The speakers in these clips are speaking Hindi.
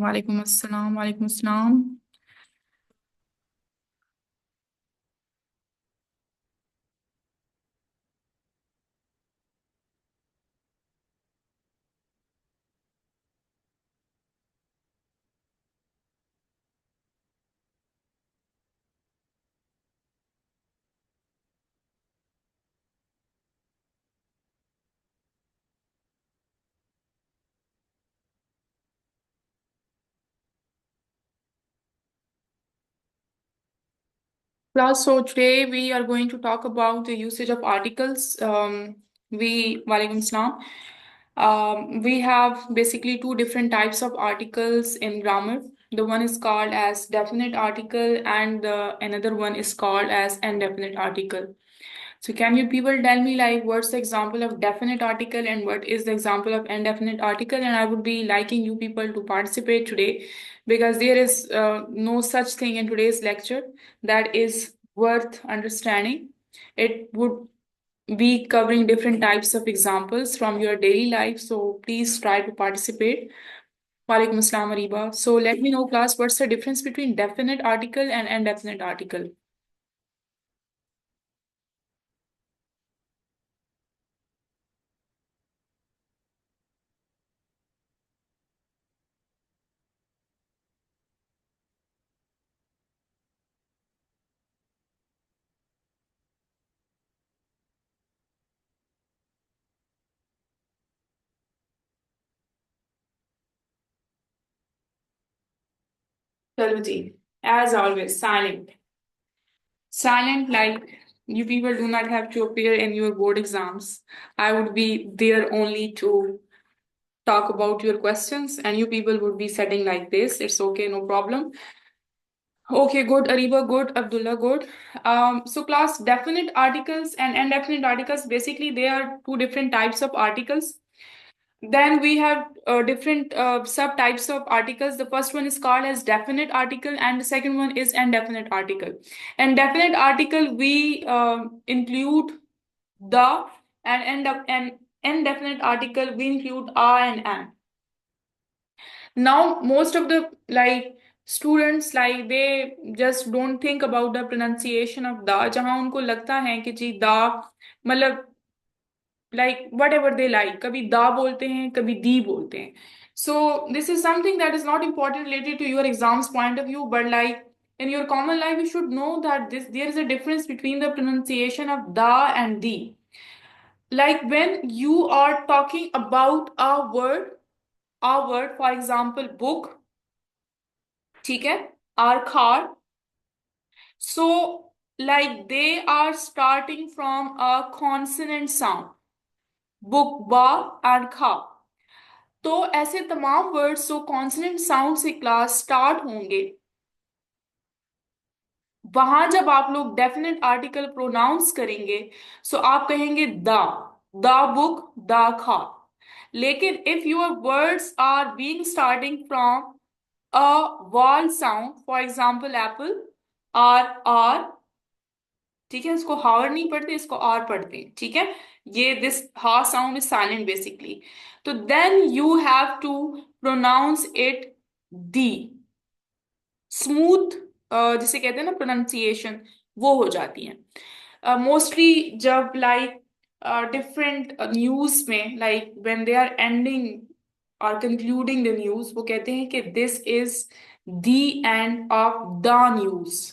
वालेकुम अस्सलाम वालेकुम अस्सलाम। Class, so today we are going to talk about the usage of articles. Walaikum Assalam. We have basically two different types of articles in grammar. The one is called as definite article, and the another one is called as indefinite article. So can you people tell me like what's the example of definite article and what is the example of indefinite article? And I would be liking you people to participate today because there is no such thing in today's lecture that is worth understanding. It would be covering different types of examples from your daily life. So please try to participate. Walaikum Assalam Ariba. So let me know class what's the difference between definite article and indefinite article. चलो जी, as always, silent. Silent, like you people do not have to appear in your board exams. I would be there only to talk about your questions, and you people would be sitting like this. It's okay, no problem. Okay, good, Ariba, good, Abdullah, good. So class, definite articles and indefinite articles, basically they are two different types of articles. Then we have different subtypes of articles. The first one is called as definite article, and the second one is indefinite article. And definite article we include the, and end up an indefinite article we include a and an. Now most of the like students like they just don't think about the pronunciation of the, जहाँ उनको लगता है कि जी दा मतलब like whatever they like, कभी दा बोलते हैं कभी दी बोलते हैं. So this is something that is not important related to your exams point of view, but like in your common life you should know that this there is a difference between the pronunciation of da and di. Like when you are talking about a word for example book, ठीक है, or car, so like they are starting from a consonant sound, book ba and kha. तो ऐसे तमाम वर्ड्स जो कॉन्सोनेंट साउंड से क्लास स्टार्ट होंगे, वहां जब आप लोग डेफिनेट आर्टिकल प्रोनाउंस करेंगे, सो आप कहेंगे द बुक, द खा. लेकिन if your words are being starting from a vowel sound, for example apple, आर, ठीक है, इसको हावर नहीं पढ़ते, इसको आर पढ़ते हैं, ठीक है. ये दिस हा साउंड इज साइलेंट बेसिकली. तो then you have to pronounce it the. Smooth जिसे कहते हैं ना प्रोनाउंसिएशन, वो हो जाती है मोस्टली जब लाइक डिफरेंट न्यूज में, like when they are ending और कंक्लूडिंग द न्यूज, वो कहते हैं कि this is the end of the news.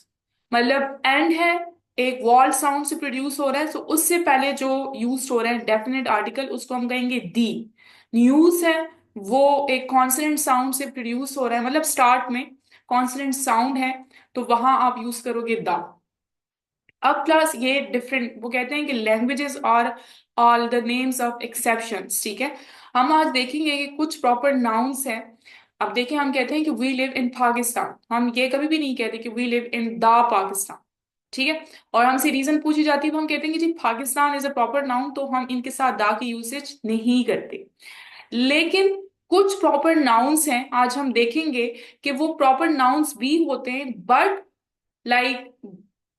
मतलब एंड है, एक वॉल साउंड से प्रोड्यूस हो रहा है, तो उससे पहले जो यूज हो रहा है डेफिनेट आर्टिकल, उसको हम कहेंगे दी. न्यूज है, वो एक कॉन्सोनेंट साउंड से प्रोड्यूस हो रहा है, मतलब स्टार्ट में कॉन्सोनेंट साउंड है, तो वहां आप यूज करोगे द. अब क्लास ये डिफरेंट, वो कहते हैं कि लैंग्वेजेस और all the names of exceptions, ठीक है. हम आज देखेंगे कि कुछ प्रॉपर नाउन्स हैं. अब देखिए, हम कहते हैं कि वी लिव इन पाकिस्तान, हम ये कभी भी नहीं कहते कि we live in the Pakistan, ठीक है. और हमसे रीजन पूछी जाती है तो हम कहते हैं कि जी Pakistan is a proper noun, तो हम इनके साथ दा की यूसेज नहीं करते. लेकिन कुछ प्रॉपर नाउन्स हैं, आज हम देखेंगे कि वो प्रॉपर नाउन्स भी होते हैं, but like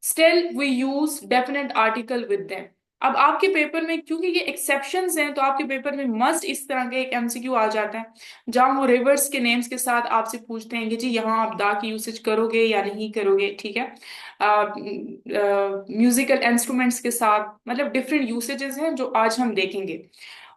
still we use definite article with them. अब आपके पेपर में क्योंकि ये एक्सेप्शंस हैं, तो आपके पेपर में मस्ट इस तरह के एक एमसीक्यू आ जाता है जहां वो रिवर्स के नेम्स के साथ आपसे पूछते हैं कि जी यहाँ आप दा की यूसेज करोगे या नहीं करोगे, ठीक है। म्यूजिकल इंस्ट्रूमेंट्स के साथ, मतलब डिफरेंट यूसेजेस हैं जो आज हम देखेंगे।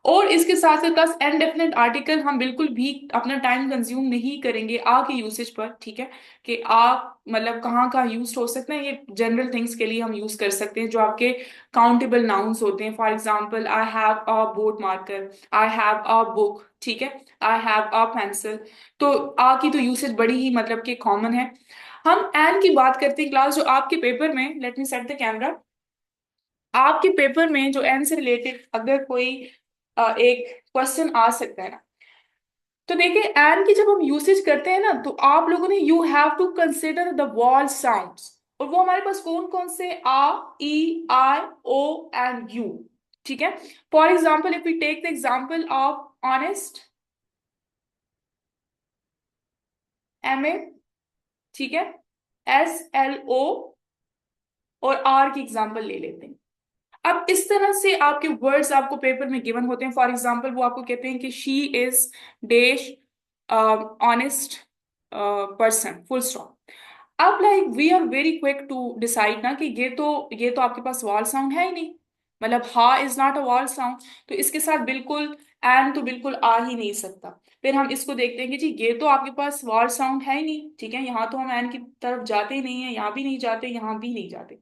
और इसके साथ साथ प्लस इनडेफिनेट आर्टिकल हम बिल्कुल भी अपना टाइम कंज्यूम नहीं करेंगे आ के यूसेज पर, ठीक है। कि आ मतलब कहाँ कहाँ यूज हो सकते हैं, ये जनरल थिंग्स के लिए हम यूज कर सकते हैं जो आपके काउंटेबल नाउन्स होते हैं। For example, I have a board marker, I have a book, ठीक है, आई हैव अ पेंसिल। तो आ की तो यूसेज बड़ी ही मतलब कि कॉमन है। हम एन की बात करते हैं क्लास, जो आपके पेपर में, let me set the camera, आपके पेपर में जो एन से रिलेटेड अगर कोई एक क्वेश्चन आ सकता है ना, तो देखिए एन की जब हम यूसेज करते हैं ना, तो आप लोगों ने you have to consider the vowel sounds. और वो हमारे पास कौन कौन से, आ, ई, आई, ओ एंड यू, ठीक है। For example, if we take the example of honest, M A, ठीक है, एस एल ओ, और आर की एग्जाम्पल ले लेते हैं। अब इस तरह से आपके वर्ड्स आपको पेपर में गिवन होते हैं। फॉर एग्जाम्पल, वो आपको कहते हैं कि she is dash honest person, full stop. अब like we are very quick to decide ना कि ये तो आपके पास वॉल साउंड है ही नहीं, मतलब हा is not a vowel sound, तो इसके साथ बिल्कुल एन तो बिल्कुल आ ही नहीं सकता। फिर हम इसको देखते हैं कि जी ये तो आपके पास वॉल साउंड है ही नहीं, ठीक है, यहाँ तो हम एन की तरफ जाते ही नहीं है, यहाँ भी नहीं जाते, यहाँ भी नहीं जाते।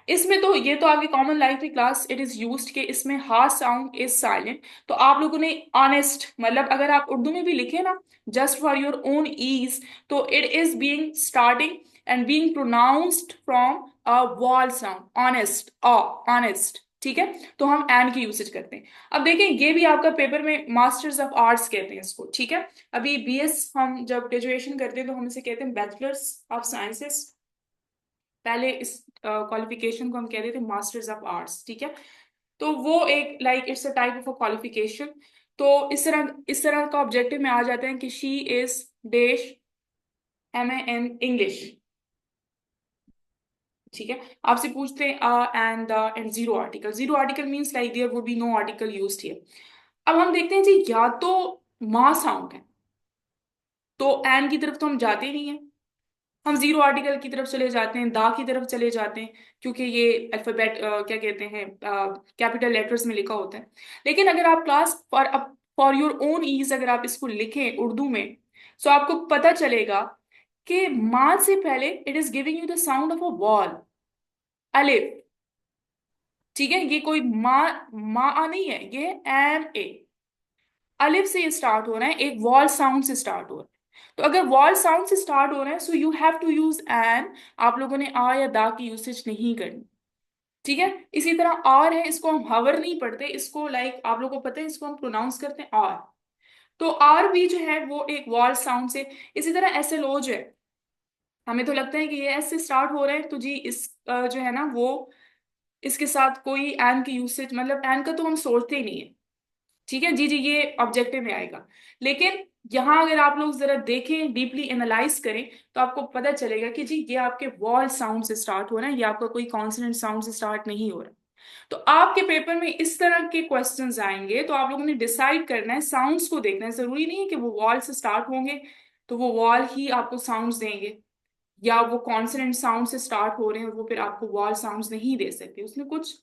इसमें तो ये तो आपकी कॉमन लाइफ की क्लास इट इज यूज्ड के इसमें हा साउंड इज साइलेंट। तो आप लोगों ने ऑनेस्ट, मतलब अगर आप उर्दू में भी लिखे ना, just for your own ease, तो it is being starting and being pronounced from a vowel sound, honest, honest, ठीक है। तो हम एन की यूसेज करते हैं। अब देखें, ये भी आपका पेपर में मास्टर्स ऑफ आर्ट्स कहते हैं इसको, ठीक है। अभी बीएस हम जब ग्रेजुएशन करते हैं तो हम इसे कहते हैं बैचलर्स ऑफ साइंसेस। पहले इस क्वालिफिकेशन को हम कहते थे मास्टर्स ऑफ आर्ट्स, ठीक है। तो वो एक like it's a type of a qualification. तो इस तरह का ऑब्जेक्टिव में आ जाता है कि she is dash M A in English, ठीक है। आपसे पूछते हैं and zero article, zero article means like there would be no article used here. अब हम देखते हैं जी, या तो माँ साउंड है, तो एन की तरफ तो हम जाते ही नहीं है, हम जीरो आर्टिकल की तरफ चले जाते हैं, दा की तरफ चले जाते हैं, क्योंकि ये अल्फाबेट क्या कहते हैं, कैपिटल लेटर्स में लिखा होता है। लेकिन अगर आप class for your own ease अगर आप इसको लिखें उर्दू में, तो आपको पता चलेगा कि माँ से पहले it is giving you the sound of a wall, अलिफ, ठीक है। ये कोई माँ माँ नहीं है, ये एन ए, अलिफ से ये स्टार्ट हो रहा है, एक वॉल साउंड से स्टार्ट हो रहा है। तो अगर वॉल साउंड से स्टार्ट हो रहा है, so you have to use an. आप लोगों ने आ या दा की यूसेज नहीं करनी, ठीक है। इसी तरह आर है, इसको हम हवर नहीं पढ़ते, इसको लाइक आप लोगों को पता है, इसको हम प्रोनाउंस करते हैं आर। तो आर भी जो है वो एक वॉल साउंड से। इसी तरह एस एल ओ जो है, हमें तो लगता है कि ये एस से स्टार्ट हो रहा है, तो जी इस जो है ना वो, इसके साथ कोई एन की यूसेज, मतलब एन का तो हम सोचते ही नहीं है, ठीक है जी जी, ये ऑब्जेक्टिव में आएगा। लेकिन यहाँ अगर आप लोग जरा देखें, डीपली एनालाइज करें, तो आपको पता चलेगा कि जी ये आपके वॉल साउंड से स्टार्ट हो रहा है, ये आपका कोई कॉन्सोनेंट साउंड से स्टार्ट नहीं हो रहा। तो आपके पेपर में इस तरह के क्वेश्चंस आएंगे, तो आप लोगों ने डिसाइड करना है, साउंड्स को देखना है। जरूरी नहीं है कि वो वॉल से स्टार्ट होंगे तो वो वॉल ही आपको साउंड्स देंगे, या वो कॉन्सोनेंट साउंड से स्टार्ट हो रहे हैं और वो फिर आपको वॉल साउंड्स नहीं दे सकते। उसमें कुछ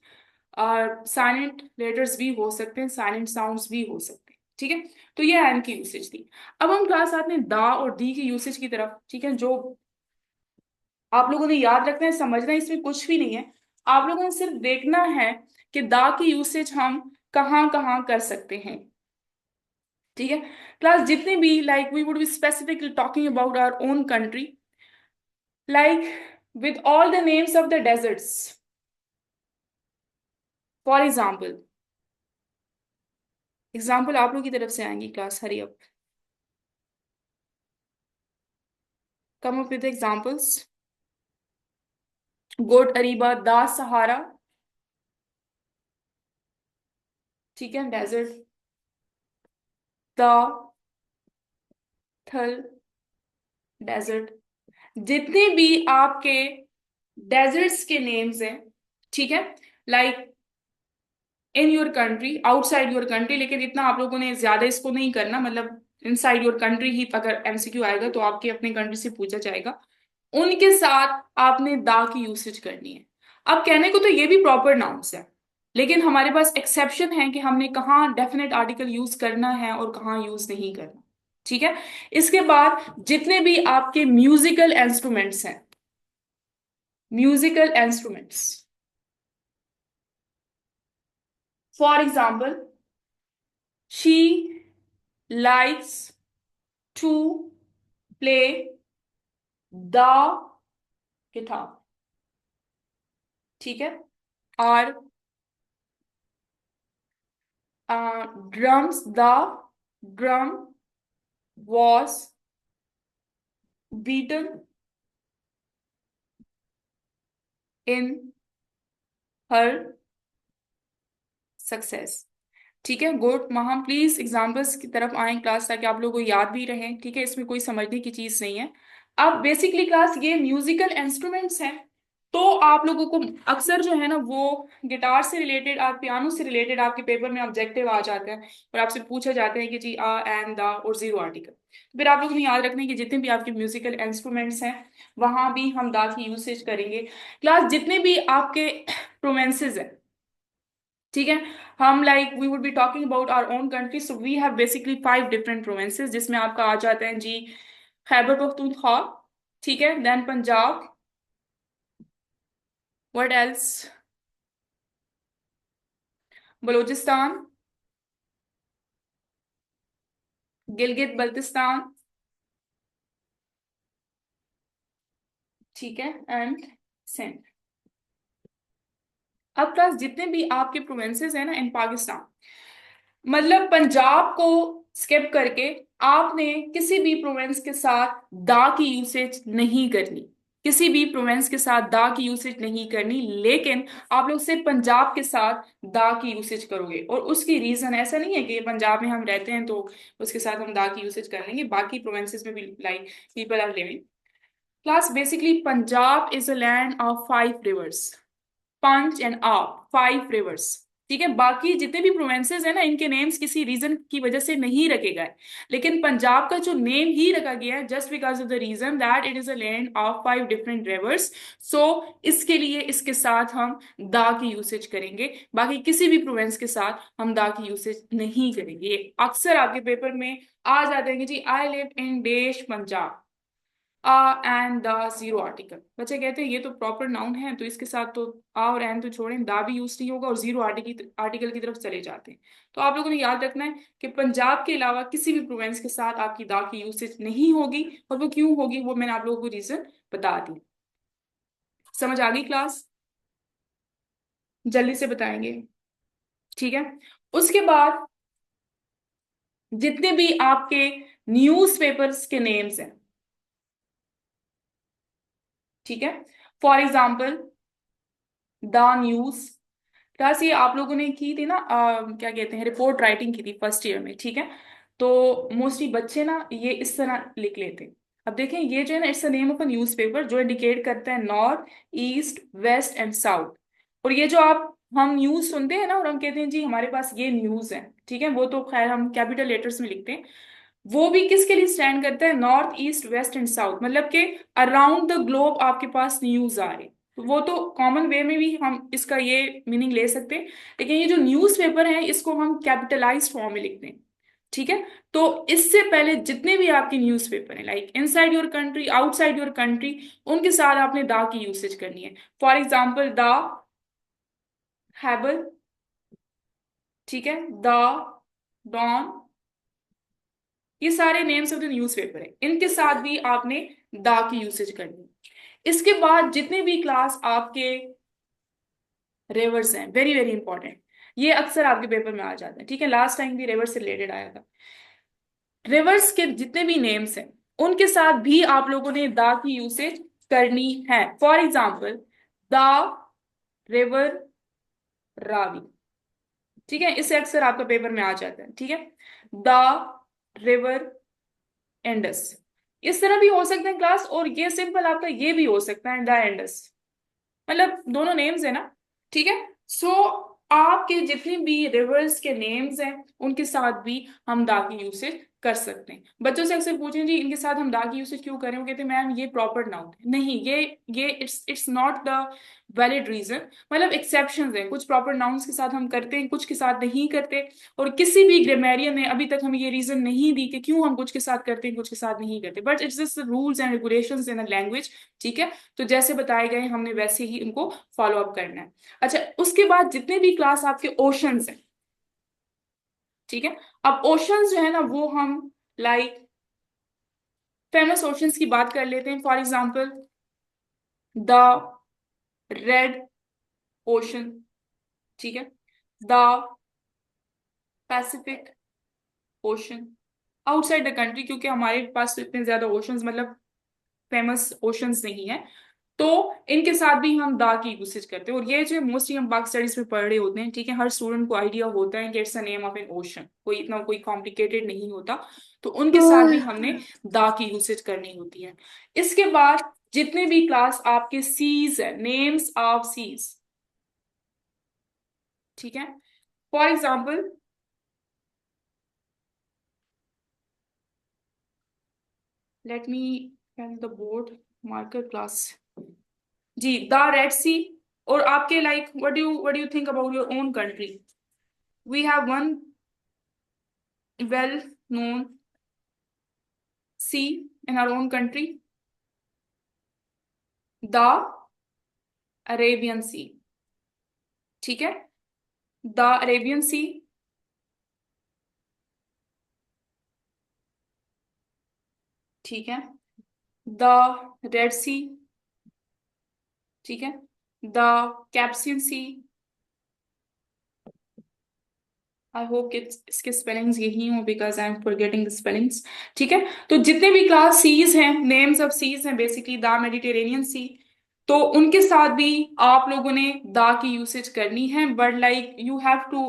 साइलेंट लेटर्स भी हो सकते हैं, साइलेंट साउंड्स भी हो सकते हैं, ठीक है। तो ये एन की यूसेज थी। अब हम क्लास आते हैं दा और दी की यूसेज की तरफ, ठीक है। जो आप लोगों ने याद रखना है, समझना है, इसमें कुछ भी नहीं है। आप लोगों ने सिर्फ देखना है कि दा की यूसेज हम कहाँ कहाँ कर सकते हैं, ठीक है। क्लास जितने भी like we would be specifically talking about our own country, like with all the names of the deserts, for example आप लोग की तरफ से आएंगी class, hurry up, come up with examples. Good Areeba, the Sahara, ठीक है, डेजर्ट, द थल, डेजर्ट, जितने भी आपके डेजर्ट्स के नेम्स हैं, ठीक है, like in your country, outside your country, लेकिन इतना आप लोगों ने ज्यादा इसको नहीं करना, मतलब इनसाइड योर कंट्री ही अगर एमसीक्यू आएगा तो आपके अपने कंट्री से पूछा जाएगा, उनके साथ आपने दा की यूसेज करनी है। अब कहने को तो ये भी प्रॉपर नाउन्स है, लेकिन हमारे पास एक्सेप्शन है कि हमने कहाँ डेफिनेट आर्टिकल यूज करना है और कहाँ यूज नहीं करना। ठीक है। इसके बाद जितने भी आपके म्यूजिकल इंस्ट्रूमेंट्स हैं, musical instruments, for example she likes to play the guitar. ठीक है। और drums, the drum was beaten in her success। ठीक है, गुड। हम प्लीज एग्जाम्पल्स की तरफ आए क्लास, ताकि आप लोगों को याद भी रहे। ठीक है, इसमें कोई समझने की चीज नहीं है। अब बेसिकली क्लास ये म्यूजिकल इंस्ट्रूमेंट्स हैं, तो आप लोगों को अक्सर जो है ना वो गिटार से रिलेटेड और पियानो से रिलेटेड आपके पेपर में ऑब्जेक्टिव आ जाते हैं और आपसे पूछे जाते हैं कि जी आ एंड द और जीरो आर्टिकल। फिर आप लोगों ने याद रखना है कि जितने भी आपके म्यूजिकल इंस्ट्रूमेंट्स हैं वहां भी हम दा की यूसेज करेंगे। क्लास जितने भी आपके प्रोवेंसेस हैं, ठीक है, हम like we would be talking about our own country, so we have basically 5 different provinces, जिसमें आपका आ जाता है जी खैबर पख्तूनख्वा, ठीक है, then Punjab, what else, Balochistan, Gilgit Baltistan, ठीक है, एंड सिंध। अब प्लस जितने भी आपके प्रोविंसेस हैं ना इन पाकिस्तान, मतलब पंजाब को स्किप करके आपने किसी भी प्रोविंस के साथ दा की यूसेज नहीं करनी, किसी भी प्रोविंस के साथ दा की यूसेज नहीं करनी, लेकिन आप लोग सिर्फ पंजाब के साथ दा की यूसेज करोगे। और उसकी रीजन ऐसा नहीं है कि पंजाब में हम रहते हैं तो उसके साथ हम दा की यूसेज कर लेंगे, बाकी प्रोविंसेस में भी like people are living. Class basically Punjab is a land of 5 rivers, पंच एंड आप 5 रिवर्स। ठीक है, बाकी जितने भी प्रोविंसेस है ना इनके नेम्स किसी रीजन की वजह से नहीं रखे गए, लेकिन पंजाब का जो नेम ही रखा गया है just because of the reason that it is a land of 5 different rivers. So इसके लिए इसके साथ हम दा की यूसेज करेंगे, बाकी किसी भी प्रोविंस के साथ हम दा की यूसेज नहीं करेंगे। ये अक्सर आपके पेपर में आ जाते हैं कि जी आई लिव इन देश पंजाब आ एंड द जीरो आर्टिकल। बच्चे कहते हैं ये तो प्रॉपर नाउन है, तो इसके साथ तो आ और एन तो छोड़ें, दा भी यूज नहीं होगा और जीरो आर्टिकल आर्टिकल की तरफ चले जाते हैं। तो आप लोगों ने याद रखना है कि पंजाब के अलावा किसी भी प्रोविंस के साथ आपकी दा की यूसेज नहीं होगी, और वो क्यों होगी वो मैंने आप लोगों को रीजन बता दी। समझ आ गई क्लास? जल्दी से बताएंगे। ठीक है। उसके बाद जितने भी आपके न्यूज़पेपर्स के नेम्स हैं, ठीक है, for example the news. Class ये आप लोगों ने की थी ना, क्या कहते हैं, रिपोर्ट राइटिंग की थी फर्स्ट ईयर में। ठीक है, तो मोस्टली बच्चे ना ये इस तरह लिख लेते हैं। अब देखें ये जो है ना it's the name of a newspaper, जो इंडिकेट करता है north, east, west and south. और ये जो आप हम न्यूज सुनते हैं ना और हम कहते हैं जी हमारे पास ये न्यूज है, ठीक है, वो तो खैर हम कैपिटल लेटर्स में लिखते हैं। वो भी किसके लिए स्टैंड करता है? North, east, west and south, मतलब कि अराउंड द ग्लोब आपके पास न्यूज आ रही। तो वो तो कॉमन वे में भी हम इसका ये मीनिंग ले सकते हैं, लेकिन ये जो न्यूज पेपर है इसको हम कैपिटलाइज्ड फॉर्म में लिखते हैं। ठीक है, तो इससे पहले जितने भी आपके न्यूज पेपर हैं like inside your country, outside your country, उनके साथ आपने दा की यूसेज करनी है। फॉर एग्जाम्पल द हैबल, ठीक है, द डॉन, ये सारे नेम्स ऑफ द न्यूज़पेपर है, इनके साथ भी आपने दा की यूसेज करनी। इसके बाद जितने भी क्लास आपके रिवर्स हैं, वेरी वेरी इंपॉर्टेंट, ये अक्सर आपके पेपर में आ जाते हैं। ठीक है, लास्ट टाइम भी रिवर से रिलेटेड आया था। रिवर्स के जितने भी नेम्स हैं उनके साथ भी आप लोगों ने दा की यूसेज करनी है। For example the river Ravi, ठीक है, इससे अक्सर आपका पेपर में आ जाता है। ठीक है, द रिवर इंडस, इस तरह भी हो सकता है क्लास, और ये सिंपल आपका ये भी हो सकता है द इंडस, मतलब दोनों नेम्स है ना। ठीक है, सो आपके जितने भी रिवर्स के नेम्स हैं उनके साथ भी हम दा की यूसेज कर सकते हैं। बच्चों से अक्सर पूछें जी इनके साथ हम दा की यूसेज क्यों करें, वो कहते हैं मैम ये प्रॉपर नाउन है। नहीं, ये it's not the valid reason. मतलब एक्सेप्शंस हैं, कुछ प्रॉपर नाउन्स के साथ हम करते हैं, कुछ के साथ नहीं करते। और किसी भी ग्रामेरियन ने अभी तक हमें ये रीजन नहीं दी कि क्यों हम कुछ के साथ करते हैं कुछ के साथ नहीं करते, but it's just rules and regulations in a language. ठीक है, तो जैसे बताए गए हमने वैसे ही उनको फॉलो अप करना है। अच्छा, उसके बाद जितने भी क्लास आपके ओशंस हैं, ठीक है, अब ओशंस जो है ना वो हम लाइक फेमस ओशंस की बात कर लेते हैं। For example the red ocean, ठीक है, the Pacific ocean. Outside the country, क्योंकि हमारे पास तो इतने ज्यादा ओशंस मतलब फेमस ओशंस नहीं है, तो इनके साथ भी हम दा की यूसेज करते हैं। और ये जो मोस्टली हम पाक स्टडीज में पढ़ रहे होते हैं, ठीक है, हर स्टूडेंट को आइडिया होता है कि it's a name of N ocean, कोई इतना कोई कॉम्प्लिकेटेड नहीं होता। तो उनके साथ भी हमने दा की यूसेज करनी होती है। इसके बाद जितने भी क्लास आपके सीज है, नेम्स ऑफ सीज, ठीक है, for example let me the board marker class, जी द रेड सी। और आपके like what do you think about your own country? We have one well known sea in our own country, the Arabian Sea, ठीक है, द अरेबियन सी, ठीक है, द रेड सी, ठीक है, the Caspian Sea. I hope कि इसके स्पेलिंग्स यही हो because I am forgetting the spellings. ठीक है, तो जितने भी क्लास सीज हैं, नेम्स ऑफ सीज हैं, बेसिकली द मेडिटेरेनियन सी, तो उनके साथ भी आप लोगों ने द की यूसेज करनी है। But like you have to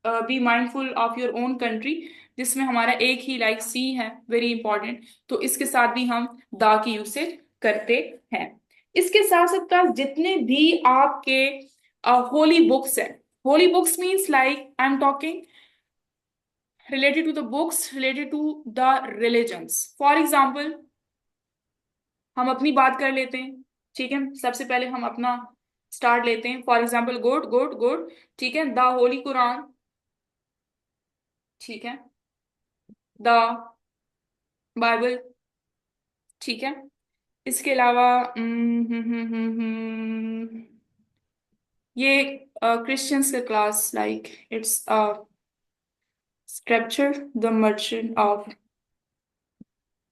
be mindful of your own country, जिसमें हमारा एक ही लाइक सी है, वेरी इंपॉर्टेंट, तो इसके साथ भी हम द की यूसेज करते हैं। इसके साथ साथ जितने भी आपके होली बुक्स हैं, holy books means like I'm talking related to the books related to the religions. For example, हम अपनी बात कर लेते हैं, ठीक है, सबसे पहले हम अपना स्टार्ट लेते हैं। For example good good good, ठीक है, द होली कुरान, ठीक है, द बाइबल, ठीक है। इसके अलावा ये क्रिश्चियंस का class like it's scripture the merchant of,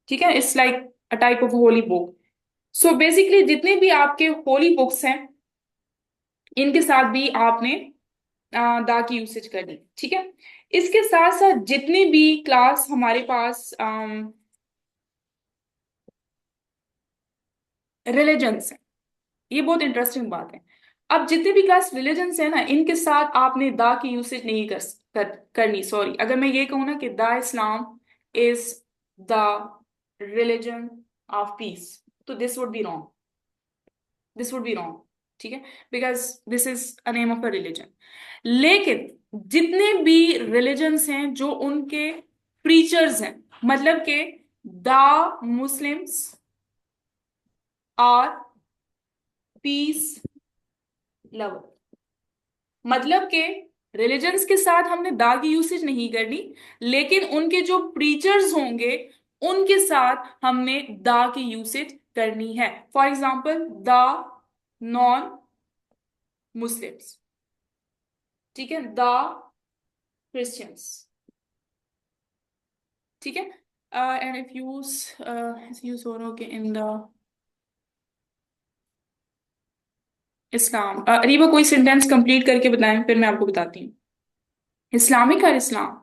ठीक है, it's like a type of Holi book. So basically जितने भी आपके होली बुक्स हैं इनके साथ भी आपने दा की यूसेज करनी, ठीक है। इसके साथ साथ जितने भी क्लास हमारे पास रिलीजन्स हैं, ये बहुत इंटरेस्टिंग बात है। अब जितने भी क्लास रिलीजन्स हैं ना, इनके साथ आपने दा की यूसेज नहीं करनी। सॉरी, अगर मैं ये कहूँ ना कि the Islam is the religion of peace, तो this would be wrong, this would be wrong, ठीक है, because this is a name of a religion. लेकिन जितने भी रिलीजन्स हैं जो उनके प्रीचर्स हैं, मतलब के the Muslims are peace lover, मतलब के रिलीजन्स के साथ हमने दा की यूसेज नहीं करनी, लेकिन उनके जो प्रीचर्स होंगे उनके साथ हमने दा की यूसेज करनी है। For example the non Muslims, ठीक है, द क्रिश्चियंस, ठीक है, एंड इफ यूज हो रहा इन द इस्लाम। रीबा कोई सेंटेंस कंप्लीट करके बताएं, फिर मैं आपको बताती हूँ। इस्लामिक और इस्लाम,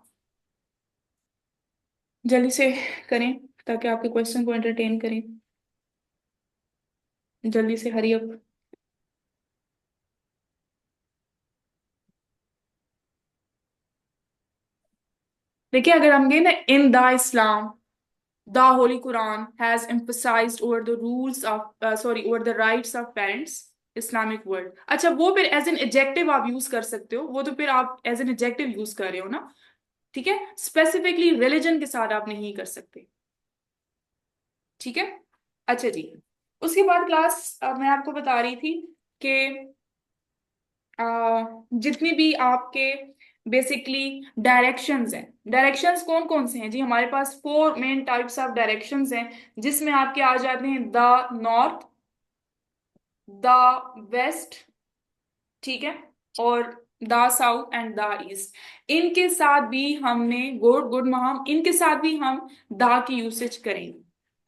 जल्दी से करें ताकि आपके क्वेश्चन को एंटरटेन करें, जल्दी से हरी अप। देखिए, अगर हम गए ना in the Islam, the Holi Quran has emphasized over the rules of sorry over the rights of parents, Islamic world, अच्छा वो फिर एज एन एडजेक्टिव आप यूज कर सकते हो, वो तो फिर आप एज एन एडजेक्टिव यूज कर रहे हो ना, ठीक है, स्पेसिफिकली रिलीजन के साथ आप नहीं कर सकते, ठीक है। अच्छा जी, उसके बाद क्लास मैं आपको बता रही थी कि जितनी भी आपके बेसिकली डायरेक्शंस हैं, डायरेक्शंस कौन कौन से हैं जी, हमारे पास four main types of directions हैं, जिसमें आपके आ जाते हैं द नॉर्थ, द वेस्ट, ठीक है, और the south and the east. इनके साथ भी हमने गुड गुड महाम, इनके साथ भी हम द की यूसेज करेंगे,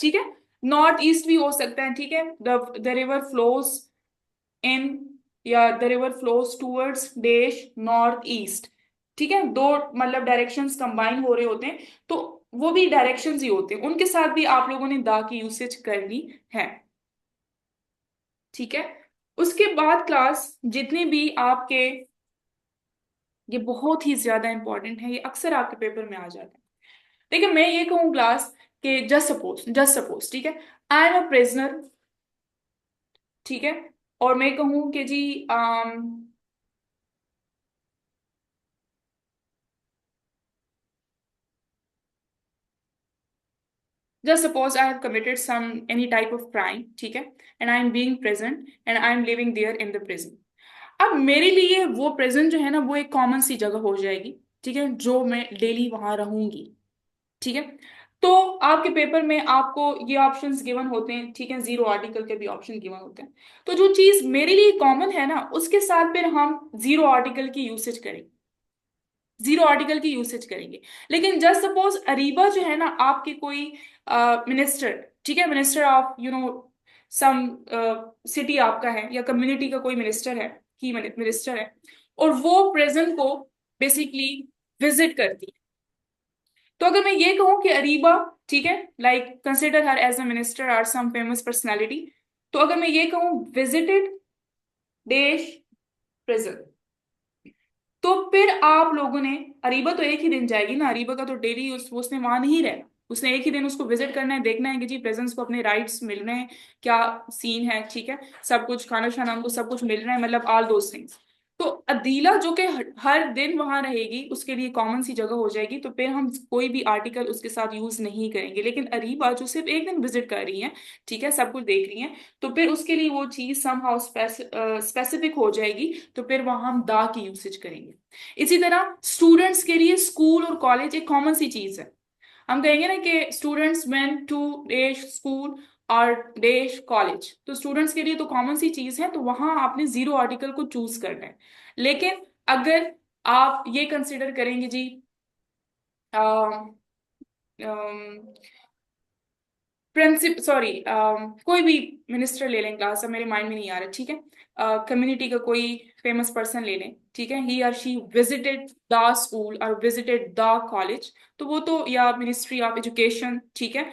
ठीक है। नॉर्थ ईस्ट भी हो सकता है, ठीक है, द रिवर फ्लोज इन, या द रिवर फ्लोज टूवर्ड्स देश नॉर्थ ईस्ट, ठीक है, दो मतलब डायरेक्शंस कंबाइन हो रहे होते हैं, तो वो भी डायरेक्शंस ही होते हैं, उनके साथ भी आप लोगों ने द की यूसेज करनी है, ठीक है। उसके बाद क्लास जितने भी आपके, ये बहुत ही ज्यादा इंपॉर्टेंट है, ये अक्सर आपके पेपर में आ जाता है। देखिए मैं ये कहूँ क्लास कि जस्ट सपोज ठीक है, आई एम अ प्रिजनर, ठीक है, और मैं कहूँ कि जी just suppose I have committed some any type of crime, ठीक है, and I am being present and I am living there in the prison। अब मेरे लिए वो प्रेजेंट जो है ना, वो एक कॉमन सी जगह हो जाएगी, ठीक है, जो मैं डेली वहां रहूंगी, ठीक है। तो आपके पेपर में आपको ये ऑप्शंस गिवन होते हैं, ठीक है, जीरो आर्टिकल के भी ऑप्शन गिवन होते हैं, तो जो चीज मेरे लिए कॉमन है ना, उसके साथ फिर हम जीरो आर्टिकल की यूसेज करेंगे, जीरो आर्टिकल की यूसेज करेंगे। लेकिन जस्ट सपोज अरीबा जो है ना, आपके कोई मिनिस्टर, ठीक है, minister of you know some city आपका है, या कम्युनिटी का कोई मिनिस्टर है, की मिनिस्टर है, और वो प्रेजेंट को बेसिकली विजिट करती है। तो अगर मैं ये कहूं कि अरीबा, ठीक है, like consider her as a minister और सम फेमस पर्सनालिटी, तो अगर मैं ये कहूं विजिटेड देश प्रेजेंट, तो फिर आप लोगों ने, अरीबा तो एक ही दिन जाएगी ना, अरीबा का तो डेली उसने वहां नहीं रहना, उसने एक ही दिन उसको विजिट करना है, देखना है कि जी प्रेजेंस को अपने राइट्स मिल रहे हैं, क्या सीन है, ठीक है, सब कुछ खाना शाना हमको सब कुछ मिल रहा है, मतलब ऑल दोज थिंग्स। तो अदीला जो कि हर दिन वहां रहेगी, उसके लिए कॉमन सी जगह हो जाएगी, तो फिर हम कोई भी आर्टिकल उसके साथ यूज नहीं करेंगे। लेकिन अरीबा जो सिर्फ एक दिन विजिट कर रही है, ठीक है, सब कुछ देख रही है, तो फिर उसके लिए वो चीज समहाउ स्पेसिफिक हो जाएगी, तो फिर वहां हम दा की यूसेज करेंगे। इसी तरह स्टूडेंट्स के लिए स्कूल और कॉलेज एक कॉमन सी चीज है, हम कहेंगे ना कि स्टूडेंट्स वेंट टू देश स्कूल और देश कॉलेज, तो स्टूडेंट्स के लिए तो कॉमन सी चीज है, तो वहां आपने जीरो आर्टिकल को चूज करना है। लेकिन अगर आप ये कंसिडर करेंगे जी, प्रिंसिप सॉरी कोई भी मिनिस्टर ले लें क्लास, अब मेरे माइंड में नहीं आ रहा, ठीक है, कम्युनिटी का कोई फेमस पर्सन ले लें, ठीक है, ही और शी विजिटेड द स्कूल और विजिटेड द कॉलेज, तो वो तो, या मिनिस्ट्री ऑफ एजुकेशन, ठीक है,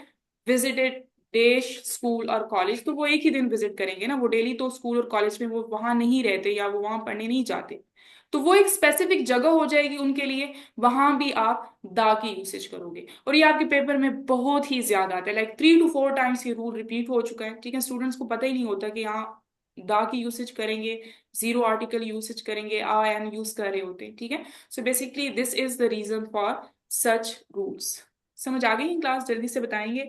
विजिटेड देश स्कूल और कॉलेज, तो वो एक ही दिन विजिट करेंगे ना, वो डेली तो स्कूल और कॉलेज में वो वहां नहीं रहते, या वो वहां पढ़ने नहीं जाते, तो वो एक स्पेसिफिक जगह हो जाएगी उनके लिए, वहां भी आप दा की यूसेज करोगे। और ये आपके पेपर में बहुत ही ज्यादा आता है, लाइक 3 to 4 टाइम्स ये रूल रिपीट हो चुका है, ठीक है, स्टूडेंट्स को पता ही नहीं होता कि हाँ दा की यूसेज करेंगे, जीरो आर्टिकल यूसेज करेंगे, आ एन यूज कर रहे होते हैं, ठीक है। So basically this is the reason for such rules. समझ आ गई इन क्लास, जल्दी से बताएंगे,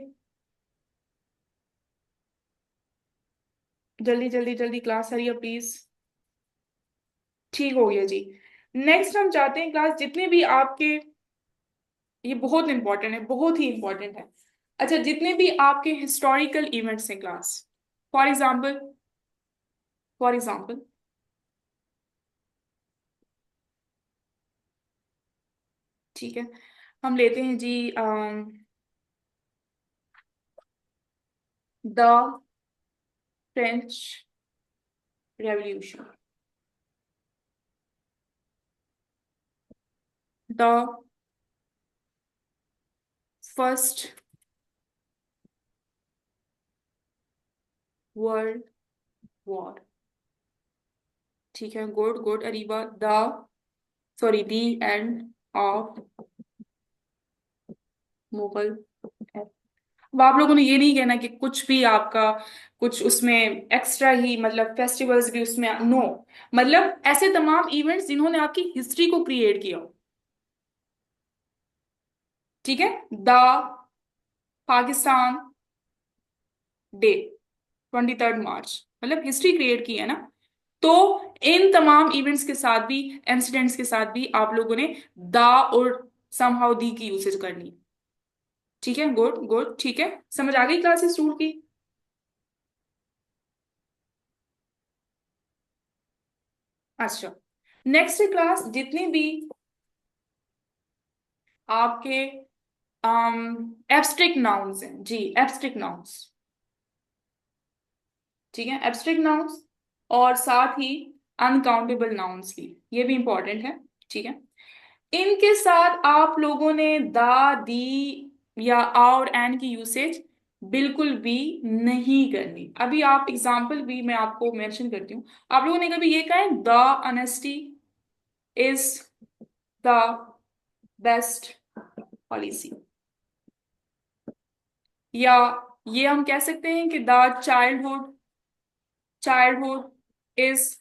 जल्दी जल्दी जल्दी क्लास हरी प्लीज। ठीक हो गया जी। नेक्स्ट हम चाहते हैं क्लास जितने भी आपके, ये बहुत इंपॉर्टेंट है, बहुत ही इंपॉर्टेंट है, अच्छा जितने भी आपके हिस्टोरिकल इवेंट्स हैं class, for example, for example, ठीक है, हम लेते हैं जी the French revolution, the first world war, ठीक है, good good Areeba, the sorry the end of Mughal, अब आप लोगों ने ये नहीं कहना कि कुछ भी आपका कुछ उसमें एक्स्ट्रा ही, मतलब फेस्टिवल्स भी उसमें, नो, मतलब ऐसे तमाम इवेंट्स जिन्होंने आपकी हिस्ट्री को क्रिएट किया हो। ठीक है, द पाकिस्तान डे 23 मार्च, मतलब हिस्ट्री क्रिएट की है ना। तो इन तमाम इवेंट्स के साथ भी, इंसिडेंट्स के साथ भी आप लोगों ने दा और समहाउ दी की यूसेज करनी है। ठीक है, गुड गुड, ठीक है, समझ आ गई क्लासेस रूल की। अच्छा, नेक्स्ट क्लास जितनी भी आपके एब्स्ट्रिक्ट नाउन्स हैं जी, एब्स्ट्रिक्ट नाउन्स, ठीक है, एब्स्ट्रिक्ट नाउन्स, और साथ ही अनकाउंटेबल नाउन्स भी, ये भी इंपॉर्टेंट है। ठीक है, इनके साथ आप लोगों ने दा, दी या आ और एन की यूसेज बिल्कुल भी नहीं करनी। अभी आप एग्जाम्पल भी मैं आपको मेंशन करती हूँ। आप लोगों ने कभी ये कहा है the honesty is the best policy, या ये हम कह सकते हैं कि the childhood is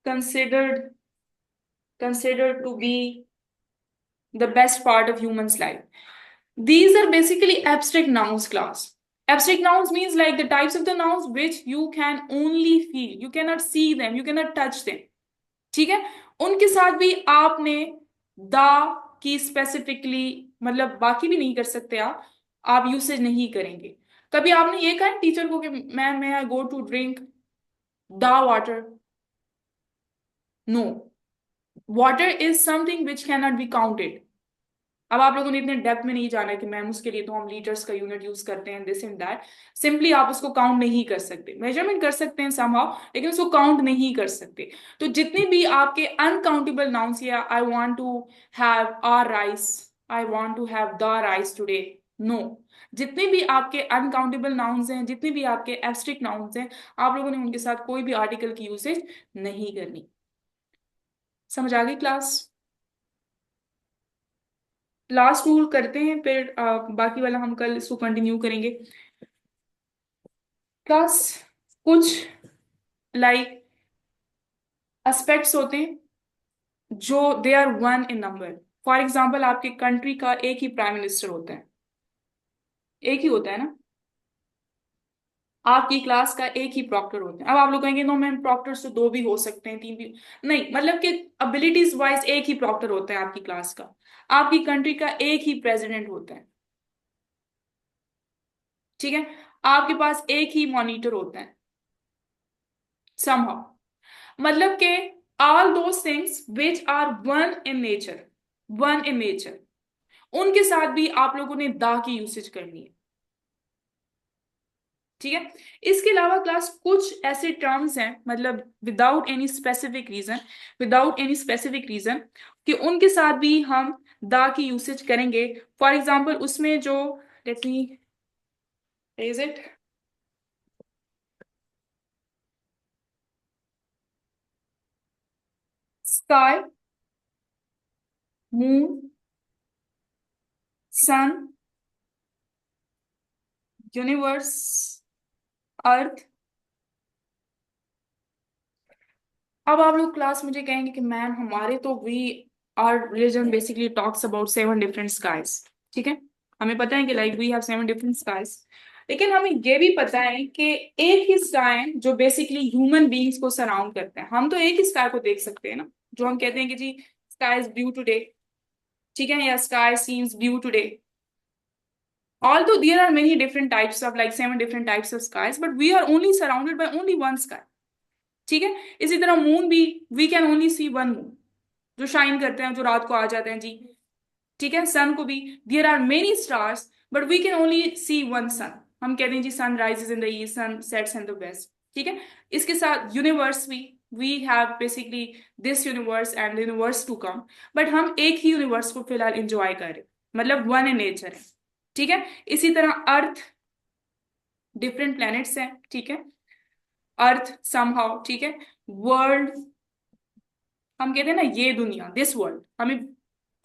considered considered to be the best part of humans life. These are basically abstract nouns class. Abstract nouns means like the types of the nouns which you can only feel. You cannot see them, you cannot touch them. ठीक है, उनके साथ भी आपने द की स्पेसिफिकली, मतलब बाकी भी नहीं कर सकते आप यूसेज नहीं करेंगे। कभी आपने ये कहा टीचर को कि ma'am may I go to drink the water? No. Water is something which cannot be counted. अब आप लोगों ने इतने डेप्थ में नहीं जाना है कि मैम उसके लिए तो हम लीटर्स का यूनिट यूज करते हैं, दिस एंड दैट। सिंपली आप उसको काउंट नहीं कर सकते, मेजरमेंट कर सकते हैं समहाउ, लेकिन उसको काउंट नहीं कर सकते। तो जितने भी आपके अनकाउंटेबल नाउंस, या I want to have a rice, I want to have the rice today, no, जितने भी आपके अनकाउंटेबल नाउन्स हैं, जितने भी आपके एब्स्ट्रिक्ट नाउन्स हैं, आप लोगों ने उनके साथ कोई भी आर्टिकल की यूसेज नहीं करनी। समझ आ गई क्लास? लास्ट रूल करते हैं, फिर बाकी वाला हम कल इसको कंटिन्यू करेंगे। क्लास कुछ लाइक एस्पेक्ट्स होते हैं जो they are one in number. For example, आपके कंट्री का एक ही प्राइम मिनिस्टर होता है, एक ही होता है ना। आपकी क्लास का एक ही प्रॉक्टर होता है। अब आप लोग कहेंगे नो मैम, प्रॉक्टर्स तो दो भी हो सकते हैं, तीन भी, नहीं, मतलब कि एबिलिटीज वाइज एक ही प्रॉक्टर होता है आपकी क्लास का। आपकी कंट्री का एक ही प्रेसिडेंट होता है, ठीक है। आपके पास एक ही मॉनिटर होता है somehow, मतलब कि all those things which are one in nature, उनके साथ भी आप लोगों ने दा की यूसेज करनी है। ठीक है, इसके अलावा क्लास कुछ ऐसे टर्म्स हैं, मतलब विदाउट एनी स्पेसिफिक रीजन कि उनके साथ भी हम दा की यूसेज करेंगे। फॉर एग्जाम्पल, उसमें जो, let me is it, sky, moon, sun, universe, earth. अब आप लोग क्लास मुझे कहेंगे कि मैम हमारे तो we are religion basically talks about 7 different skies. ठीक है, हमें पता है कि like we have 7 different skies, लेकिन हमें ये भी पता है कि एक ही स्काई है जो बेसिकली ह्यूमन बीइंग्स को सराउंड करता है। हम तो एक ही स्काई को देख सकते हैं ना, जो हम कहते हैं कि जी स्काई इज ब्लू टुडे, ठीक है, या sky seems blue today. Although there are many different types of, like 7 different types of skies, but we are only surrounded by only one sky। ठीक है, इसी तरह मून भी, we can only see one moon, जो शाइन करते हैं, जो रात को आ जाते हैं जी। ठीक है, सन को भी, there are many stars but we can only see one sun. हम कहते हैं जी sun rises in the east, sun sets in the west. ठीक है, इसके साथ यूनिवर्स भी, we have basically this universe and universe to come, but हम एक ही यूनिवर्स को फिलहाल इंजॉय कर रहे हैं, मतलब वन इन नेचर है। ठीक है, इसी तरह अर्थ, डिफरेंट प्लैनेट्स हैं, ठीक है, अर्थ समहाउ, ठीक है, वर्ल्ड, हम कहते हैं ना ये दुनिया, दिस वर्ल्ड, हमें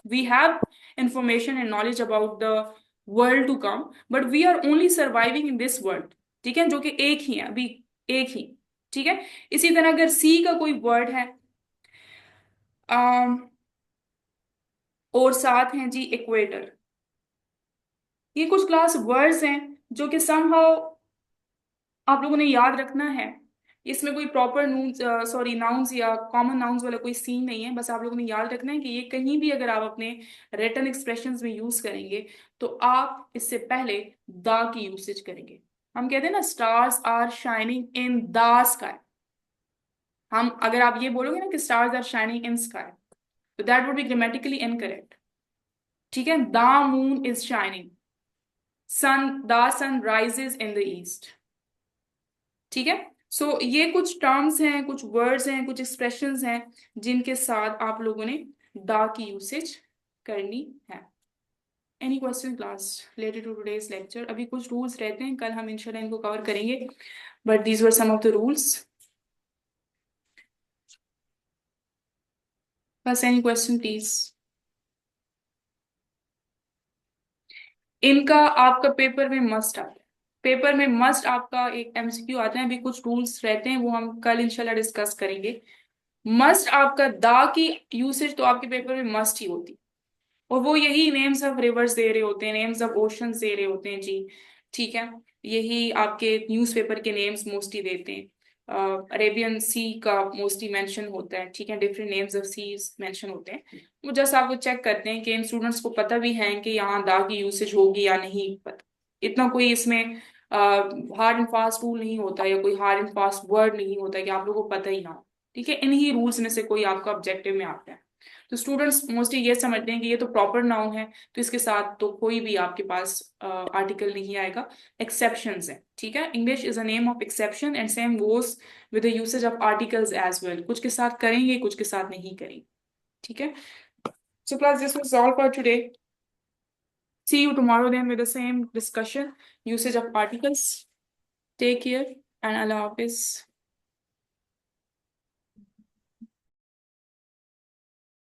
we have information and knowledge about the world to come, but we are only surviving in this world, ठीक है, जो कि एक ही है अभी, एक ही, ठीक है। इसी तरह अगर सी का कोई वर्ड है, और साथ हैं जी इक्वेटर। ये कुछ क्लास वर्ड्स हैं जो कि समहाउ आप लोगों ने याद रखना है। इसमें कोई प्रॉपर नून, सॉरी नाउन्स या कॉमन नाउन्स वाला कोई सीन नहीं है, बस आप लोगों ने याद रखना है कि ये कहीं भी अगर आप अपने रिटन एक्सप्रेशंस में यूज करेंगे तो आप इससे पहले द की यूसेज करेंगे। हम कहते हैं ना stars are shining in the sky, हम अगर आप ये बोलोगे ना कि stars are shining in sky, तो that would be grammatically incorrect, ठीक है। The moon is shining, sun rises in the east, ठीक है। सो ये कुछ टर्म्स हैं, कुछ वर्ड्स हैं, कुछ एक्सप्रेशंस हैं जिनके साथ आप लोगों ने दा की यूसेज करनी है। Any question class related to today's lecture? अभी कुछ रूल्स रहते हैं, कल हम इंशाल्लाह इनको कवर करेंगे, but these were some of the rules. बस एनी क्वेश्चन प्लीज। इनका आपका पेपर में मस्ट आता है, पेपर में मस्ट आपका एक एमसीक्यू आता है। अभी कुछ रूल्स रहते हैं वो हम कल इंशाल्लाह डिस्कस करेंगे। मस्ट आपका दा की यूसेज तो आपके पेपर में मस्ट ही होती, और वो यही नेम्स ऑफ रिवर्स दे रहे होते हैं, नेम्स ऑफ ओशंस दे रहे होते हैं जी, ठीक है। यही आपके न्यूज़पेपर के नेम्स मोस्टली देते हैं। अरेबियन सी का मोस्टली मेंशन होता है, ठीक है, different names of seas mention होते हैं। वो जस्ट आपको चेक करते हैं कि इन स्टूडेंट्स को पता भी है कि यहाँ दा की यूसेज होगी या नहीं पता। इतना कोई इसमें हार्ड एंड फास्ट रूल नहीं होता, या कोई हार्ड एंड फास्ट वर्ड नहीं होता कि आप लोगों को पता ही ना हो, ठीक है। इन्हीं रूल्स में से कोई आपका ऑब्जेक्टिव में आता है। तो स्टूडेंट्स मोस्टली ये समझते हैं कि ये तो प्रॉपर नाउन है, तो इसके साथ तो कोई भी आपके पास आर्टिकल नहीं आएगा। एक्सेप्शंस है, ठीक है। English is a name of exception and same goes with the usage of articles as well. कुछ के साथ करेंगे, कुछ के साथ नहीं करेंगे, ठीक है। So class this was all for today. See you tomorrow then with the same discussion, usage of articles. Take care and Allah Hafiz.